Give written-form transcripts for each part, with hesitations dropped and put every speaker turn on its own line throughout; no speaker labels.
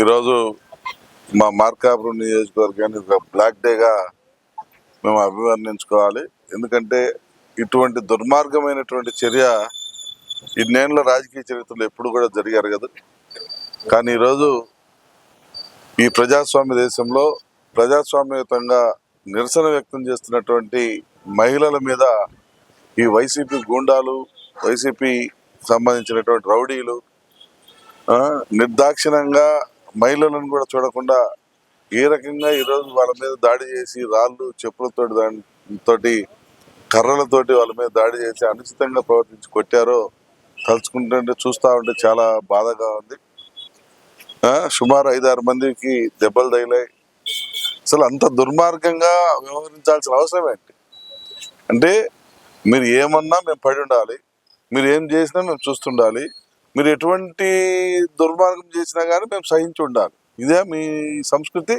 ఈరోజు మా మార్కాపురం నియోజకవర్గాన్ని ఒక బ్లాక్ డేగా మేము అభివర్ణించుకోవాలి. ఎందుకంటే ఇటువంటి దుర్మార్గమైనటువంటి చర్య ఇన్నేళ్ల రాజకీయ చరిత్రలో ఎప్పుడు కూడా జరిగారు కదా. కానీ ఈరోజు ఈ ప్రజాస్వామ్య దేశంలో ప్రజాస్వామ్యయుతంగా నిరసన వ్యక్తం చేస్తున్నటువంటి మహిళల మీద ఈ వైసీపీ గూండాలు, వైసీపీ సంబంధించినటువంటి రౌడీలు నిర్దాక్షిణ్యంగా మహిళలను కూడా చూడకుండా ఏ రకంగా ఈరోజు వాళ్ళ మీద దాడి చేసి రాళ్ళు, చెప్పులతోటి, కర్రలతోటి వాళ్ళ మీద దాడి చేసి అనుచితంగా ప్రవర్తించి కొట్టారో తలుచుకుంటుంటే చూస్తూ ఉంటే చాలా బాధగా ఉంది. సుమారు 5-6 మందికి దెబ్బలు తగిలాయి. అసలు అంత దుర్మార్గంగా వ్యవహరించాల్సిన అవసరం ఏంటి? అంటే మీరు ఏమన్నా మేము పడి ఉండాలి, మీరు ఏం చేసినా మేము చూస్తుండాలి, మీరు ఎటువంటి దుర్మార్గం చేసినా కానీ మేము సహించి ఉండాలి. ఇదే మీ సంస్కృతి?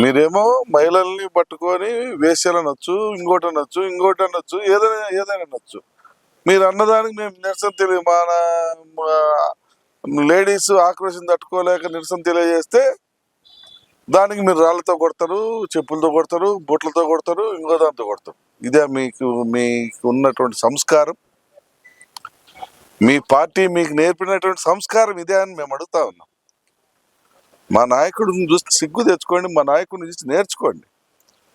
మీరేమో మహిళల్ని పట్టుకొని వేశ్యలు అనొచ్చు, ఇంకోటి అనొచ్చు, ఏదైనా అనొచ్చు. మీరు అన్నదానికి మేము నిరసన మన లేడీస్ ఆక్రోషం తట్టుకోలేక నిరసన తెలియజేస్తే దానికి మీరు రాళ్లతో కొడతారు, చెప్పులతో కొడతారు, బొట్లతో కొడతారు, ఇంకో దాంతో కొడతారు. ఇదే మీకు ఉన్నటువంటి సంస్కారం? మీ పార్టీ మీకు నేర్పినటువంటి సంస్కారం ఇదే అని మేము అడుగుతా ఉన్నాం. మా నాయకుడిని చూసి సిగ్గు తెచ్చుకోండి, మా నాయకుడిని చూసి నేర్చుకోండి.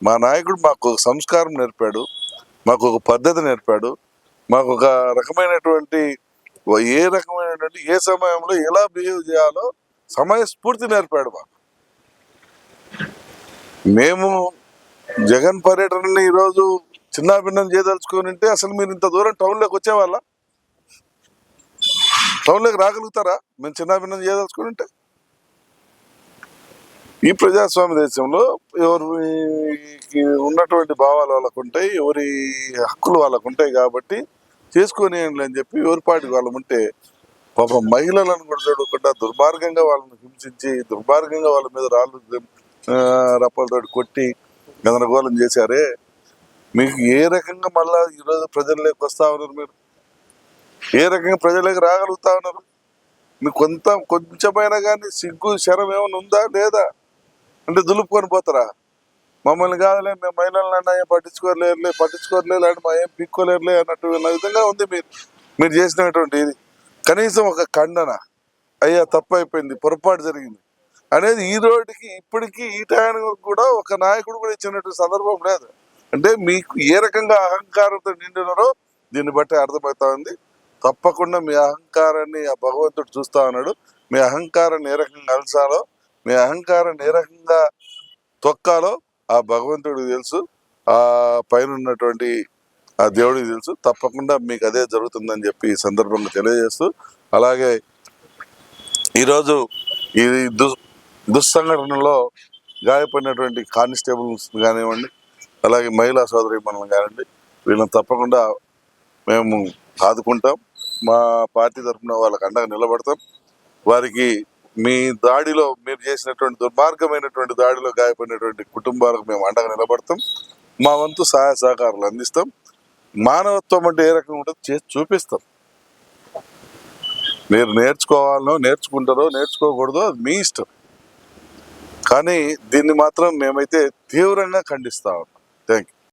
మా నాయకుడు మాకు ఒక సంస్కారం నేర్పాడు, మాకు ఒక పద్ధతి నేర్పాడు, మాకు ఒక రకమైనటువంటి ఏ సమయంలో ఎలా బిహేవ్ చేయాలో సమయస్ఫూర్తి నేర్పాడు మాకు. మేము జగన్ పర్యటనని ఈరోజు చిన్నాభిన్నం చేయదలుచుకొని ఉంటే అసలు మీరు ఇంత దూరం టౌన్లోకి వచ్చేవాళ్ళ? టౌన్లోకి రాగలుగుతారా మేము చిన్నాభిన్నం చేయదలుచుకొని ఉంటే? ఈ ప్రజాస్వామ్య దేశంలో ఎవరికి ఉన్నటువంటి భావాలు వాళ్ళకు ఉంటాయి, ఎవరి హక్కులు వాళ్ళకు ఉంటాయి. కాబట్టి చేసుకొని అని చెప్పి ఎవరి పాటికి వాళ్ళు ఉంటే పాపం మహిళలను కూడా చూడకుండా దుర్మార్గంగా వాళ్ళని హింసించి, దుర్మార్గంగా వాళ్ళ మీద రాళ్ళు రప్పలతో కొట్టి గందరగోళం చేశారే. మీకు ఏ రకంగా మళ్ళా ఈరోజు ప్రజల్లోకి వస్తా ఉన్నారు? మీరు ఏ రకంగా ప్రజలకు రాగలుగుతా ఉన్నారు? మీకు కొంచెమైనా కానీ సిగ్గు శరం ఏమైనా ఉందా లేదా? అంటే దులుపుకొని పోతారా? మమ్మల్ని కాదులే, మేము మహిళలను అన్నా ఏం పట్టించుకోలేరు అంటే మా ఏం పిక్కోలేరులే అన్నట్టు విధంగా ఉంది మీరు చేసినటువంటి ఇది. కనీసం ఒక ఖండన, అయ్యా తప్పు అయిపోయింది, పొరపాటు జరిగింది అనేది ఈ రోజుకి ఇప్పటికీ ఈ టైంకి కూడా ఒక నాయకుడు కూడా ఇచ్చినటువంటి సందర్భం లేదు. అంటే మీకు ఏ రకంగా అహంకారంతో నిండినారో దీన్ని బట్టి అర్థమవుతా ఉంది. తప్పకుండా మీ అహంకారాన్ని ఆ భగవంతుడు చూస్తా ఉన్నాడు. మీ అహంకారాన్ని ఏ రకంగా అలసాలో, మీ అహంకారాన్ని ఏ రకంగా తొక్కాలో ఆ భగవంతుడికి తెలుసు, ఆ పైన ఉన్నటువంటి ఆ దేవుడికి తెలుసు. తప్పకుండా మీకు అదే జరుగుతుందని చెప్పి ఈ సందర్భంగా తెలియజేస్తూ, అలాగే ఈరోజు ఈ దుస్సంఘటనలో గాయపడినటువంటి కానిస్టేబుల్స్ కానివ్వండి, అలాగే మహిళా సోదరి మనం కానివ్వండి, వీళ్ళని తప్పకుండా మేము ఆదుకుంటాం. మా పార్టీ తరఫున వాళ్ళకి అండగా నిలబడతాం. వారికి మీ దాడిలో మీరు చేసినటువంటి దుర్మార్గమైనటువంటి దాడిలో గాయపడినటువంటి కుటుంబాలకు మేము అండగా నిలబడతాం. మా వంతు సహాయ సహకారాలు అందిస్తాం. మానవత్వం అంటే ఏ రకంగా ఉంటుందో చేసి చూపిస్తాం. మీరు నేర్చుకుంటారో నేర్చుకోకూడదో అది మీ ఇష్టం. కానీ దీన్ని మాత్రం మేమైతే తీవ్రంగా ఖండిస్తా ఉన్నాం. Thank you.